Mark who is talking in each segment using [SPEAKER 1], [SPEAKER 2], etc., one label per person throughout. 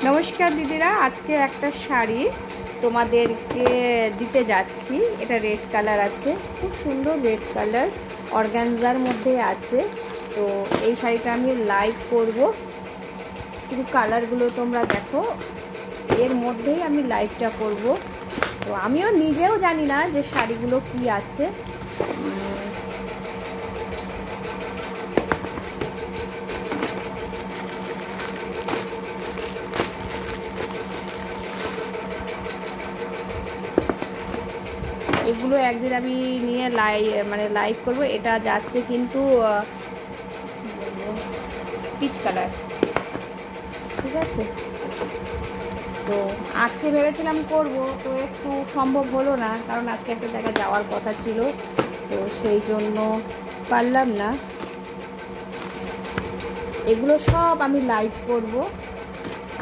[SPEAKER 1] নমস্কার দিদিরা, আজকে একটা শাড়ি তোমাদেরকে দিতে যাচ্ছি। এটা রেড কালার আছে, খুব সুন্দর রেড কালার, অর্গানজার মধ্যে আছে। তো এই শাড়িটা আমি লাইভ করব, শুধু কালারগুলো তোমরা দেখো, এর মধ্যেই আমি লাইভটা করব। তো আমিও নিজেও জানি না যে শাড়িগুলো কি আছে। এগুলো একদিন আমি নিয়ে লাইভ করব। এটা যাচ্ছে কিন্তু পিচ কালার, ঠিক আছে। তো আজকে ভেবেছিলাম করব, তো একটু সম্ভব হলো না, কারণ আজকে একটা জায়গায় যাওয়ার কথা ছিল, তো সেই জন্য পারলাম না। এগুলো সব আমি লাইভ করব,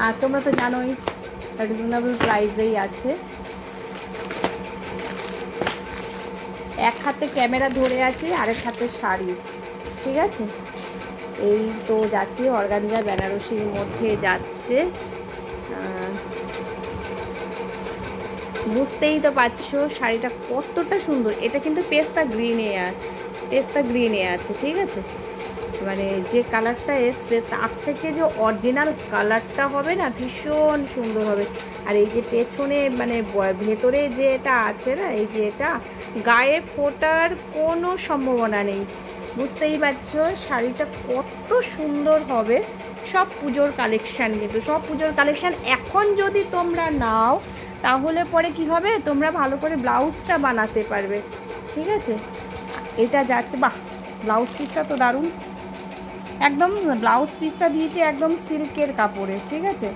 [SPEAKER 1] আর তোমরা তো জানোই রিজনেবল প্রাইসেই আছে। এক হাতে ক্যামেরা ধরে আছি, আরেক হাতে শাড়ি, ঠিক আছে। এই তো যাচ্ছে অর্গানজা বেনারসির মধ্যে যাচ্ছে, বুঝতেই তো পারছো শাড়িটা কতটা সুন্দর। এটা কিন্তু পেস্তা গ্রিনে আছে, ঠিক আছে। মানে যে কালারটা এসছে তার থেকে যে অরিজিনাল কালারটা হবে না, ভীষণ সুন্দর হবে। আর এই যে পেছনে মানে ভেতরে যে এটা আছে না, এই যে এটা গায়ে ফোটার কোনো সম্ভাবনা নেই। বুঝতেই পারছো শাড়িটা কত সুন্দর হবে। সব পুজোর কালেকশান, কিন্তু সব পুজোর কালেকশান। এখন যদি তোমরা নাও তাহলে পরে কি হবে, তোমরা ভালো করে ব্লাউজটা বানাতে পারবে, ঠিক আছে। এটা যাচ্ছে, বাহ, ব্লাউজ পিসটা তো দারুণ। একদম ব্লাউজ পিসটা দিয়েছে একদম সিল্কের কাপড়ে, ঠিক আছে।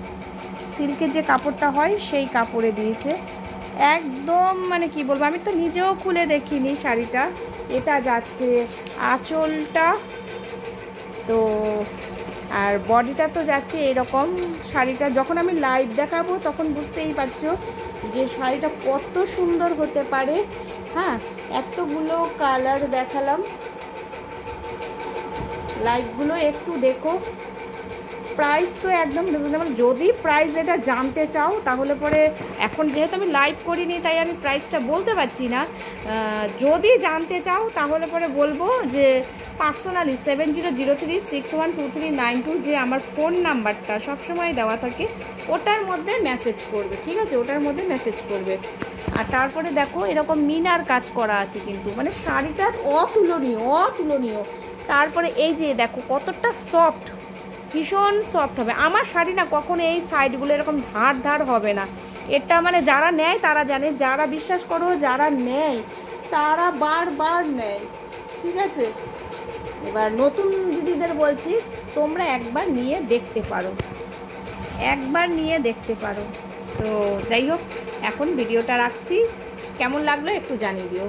[SPEAKER 1] সিল্কের যে কাপড়টা হয় সেই কাপড়ে দিয়েছে একদম, মানে কি বলবো, আমি তো নিজেও খুলে দেখিনি শাড়িটা। এটা যাচ্ছে আঁচলটা, তো আর বডিটা তো যাচ্ছে এরকম। শাড়িটা যখন আমি লাইভ দেখাবো তখন বুঝতেই পারছো যে শাড়িটা কত সুন্দর হতে পারে। হ্যাঁ, এতগুলো কালার দেখালাম, লাইভগুলো একটু দেখো। প্রাইস তো একদম রিজনেবল। যদি প্রাইস এটা জানতে চাও তাহলে পরে, এখন যেহেতু আমি লাইভ করিনি তাই আমি প্রাইসটা বলতে পারছি না। যদি জানতে চাও তাহলে পরে বলবো যে পার্সোনালি 7003612392 যে আমার ফোন নাম্বারটা সবসময় দেওয়া থাকে, ওটার মধ্যে মেসেজ করবে, ঠিক আছে। ওটার মধ্যে মেসেজ করবে। আর তারপরে দেখো এরকম মিনার কাজ করা আছে, কিন্তু মানে শাড়িটা অতুলনীয়। তারপরে এই যে দেখো কতটা সফট, ভীষণ সফট হবে। আমার শাড়ি না কখনো এই সাইডগুলো এরকম ধার হবে না। এটা মানে যারা নেয় তারা জানে, যারা বিশ্বাস করো যারা নেয় তারা বারবার নেয়, ঠিক আছে। এবার নতুন দিদিদের বলছি, তোমরা একবার নিয়ে দেখতে পারো। তো যাই হোক, এখন ভিডিওটা রাখছি। কেমন লাগলো একটু জানিয়ে দিও।